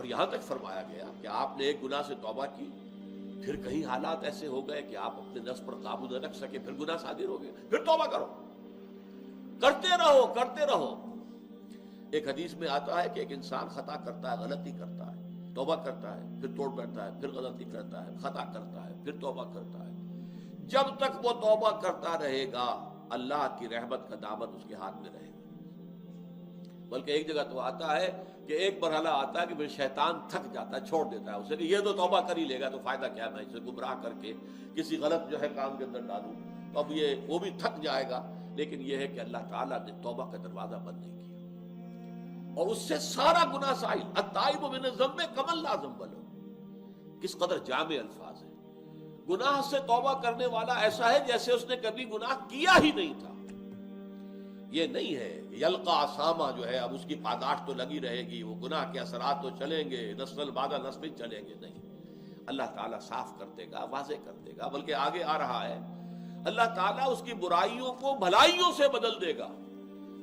اور یہاں تک فرمایا گیا کہ آپ نے ایک گناہ سے توبہ کی، پھر کہیں حالات ایسے ہو گئے کہ آپ اپنے نفس پر قابو نہ رکھ سکے، پھر گناہ صادر ہو گیا، پھر توبہ کرو، کرتے رہو کرتے رہو۔ ایک حدیث میں آتا ہے کہ ایک انسان خطا کرتا ہے، غلطی کرتا ہے، توبہ کرتا ہے، پھر توڑ بیٹھتا ہے، پھر غلطی کرتا ہے، خطا کرتا ہے، پھر توبہ کرتا ہے، جب تک وہ توبہ کرتا رہے گا اللہ کی رحمت کا دامن اس کے ہاتھ میں رہے گا۔ بلکہ ایک جگہ تو آتا ہے کہ ایک مرحلہ آتا ہے کہ پھر شیطان تھک جاتا ہے، چھوڑ دیتا ہے اسے کہ یہ تو توبہ کر ہی لے گا، تو فائدہ کیا میں اسے گمراہ کر کے کسی غلط جو ہے کام کے اندر ڈالوں، تو اب یہ وہ بھی تھک جائے گا۔ لیکن یہ ہے کہ اللہ تعالیٰ نے توبہ کا دروازہ بند نہیں کیا، اور اس سے سارا گناہ سائل۔ التائب من الذنب کمن لا ذنب لہ، کس قدر جامع الفاظ ہے۔ گناہ سے توبہ کرنے والا ایسا ہے جیسے اس نے کبھی گناہ کیا ہی نہیں تھا۔ یہ نہیں ہے یلقا اسامہ جو ہے اب اس کی پاداش تو لگی رہے گی، وہ گناہ کے اثرات تو چلیں گے، نسل بعد نسل چلیں گے، نہیں، اللہ تعالیٰ صاف کر دے گا، واضح کر دے گا۔ بلکہ آگے آ رہا ہے اللہ تعالیٰ اس کی برائیوں کو بھلائیوں سے بدل دے گا۔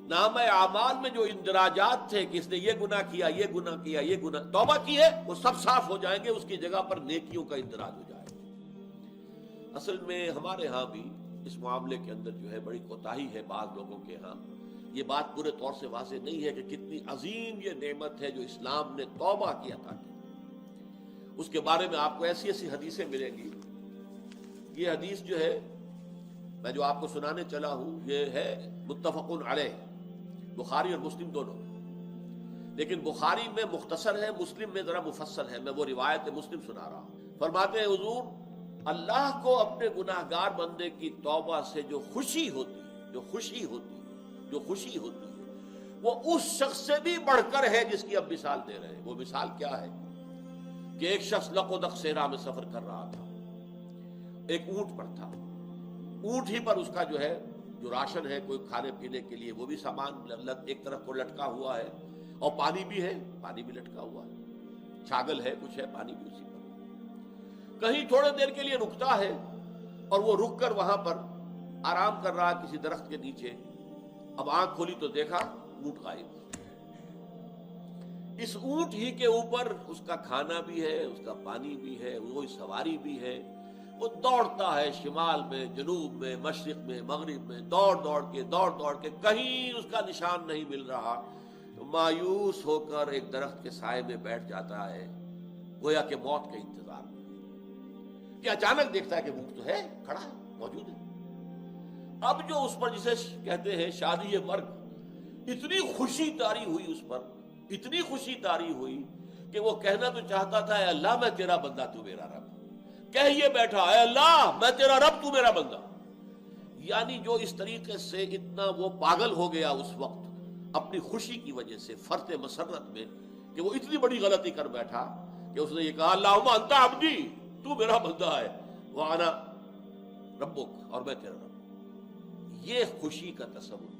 نام اعمال میں جو اندراجات تھے کہ اس نے یہ گناہ کیا، یہ گناہ کیا، یہ گناہ، توبہ کی ہے، وہ سب صاف ہو جائیں گے، اس کی جگہ پر نیکیوں کا اندراج ہو جائے گا۔ اصل میں ہمارے ہاں بھی اس معاملے کے اندر جو ہے بڑی کوتاہی ہے بعض لوگوں کے ہاں۔ یہ بات پورے طور سے واضح نہیں ہے کہ کتنی عظیم یہ نعمت ہے جو اسلام نے توبہ کی عطا کی۔ اس کے بارے میں آپ کو ایسی ایسی حدیثیں ملیں گی۔ یہ حدیث جو ہے میں جو آپ کو سنانے چلا ہوں یہ ہے متفق علیہ، بخاری اور مسلم دونوں، لیکن بخاری میں مختصر ہے، مسلم میں ذرا مفصل ہے۔ میں وہ روایت مسلم سنا رہا ہوں۔ فرماتے ہیں حضور، اللہ کو اپنے گناہگار بندے کی توبہ سے جو خوشی ہوتی ہے، جو خوشی ہوتی ہے، جو خوشی ہوتی ہے، وہ اس شخص سے بھی بڑھ کر ہے جس کی اب مثال دے رہے ہیں۔ وہ مثال کیا ہے کہ ایک شخص لقودق صحرا میں سفر کر رہا تھا، ایک اونٹ پر تھا، اونٹ ہی پر اس کا جو ہے جو راشن ہے کوئی کھانے پینے کے لیے وہ بھی سامان ایک طرف کو لٹکا ہوا ہے، اور پانی بھی ہے، پانی بھی لٹکا ہوا ہے، چھاگل ہے، کچھ ہے، پانی بھی اسی پر۔ کہیں تھوڑے دیر کے لیے رکتا ہے، اور وہ رک کر وہاں پر آرام کر رہا کسی درخت کے نیچے۔ اب آنکھ کھولی تو دیکھا اونٹ غائب۔ اس اونٹ ہی کے اوپر اس کا کھانا بھی ہے، اس کا پانی بھی ہے، وہی سواری بھی ہے۔ وہ دوڑتا ہے شمال میں، جنوب میں، مشرق میں، مغرب میں، دوڑ دوڑ کے کہیں اس کا نشان نہیں مل رہا۔ تو مایوس ہو کر ایک درخت کے سائے میں بیٹھ جاتا ہے، گویا کہ موت کے انتظار میں، کہ اچانک دیکھتا ہے کہ اونٹ تو ہے، کھڑا ہے، موجود ہے۔ اب جو اس پر جسے کہتے ہیں شادی مرگ، اتنی خوشی طاری ہوئی اس پر، اتنی خوشی طاری ہوئی کہ وہ کہنا تو چاہتا تھا اے اللہ میں تیرا بندہ تو میرا رب، کہہ یہ بیٹھا اے اللہ میں تیرا رب تو میرا بندہ۔ یعنی جو اس طریقے سے اتنا وہ پاگل ہو گیا اس وقت اپنی خوشی کی وجہ سے، فرط مسرت میں، کہ وہ اتنی بڑی غلطی کر بیٹھا کہ اس نے یہ کہا اللہم انت عبدی، تو میرا بندہ ہے، وانا ربک، اور میں تیرا رب۔ یہ خوشی کا تصور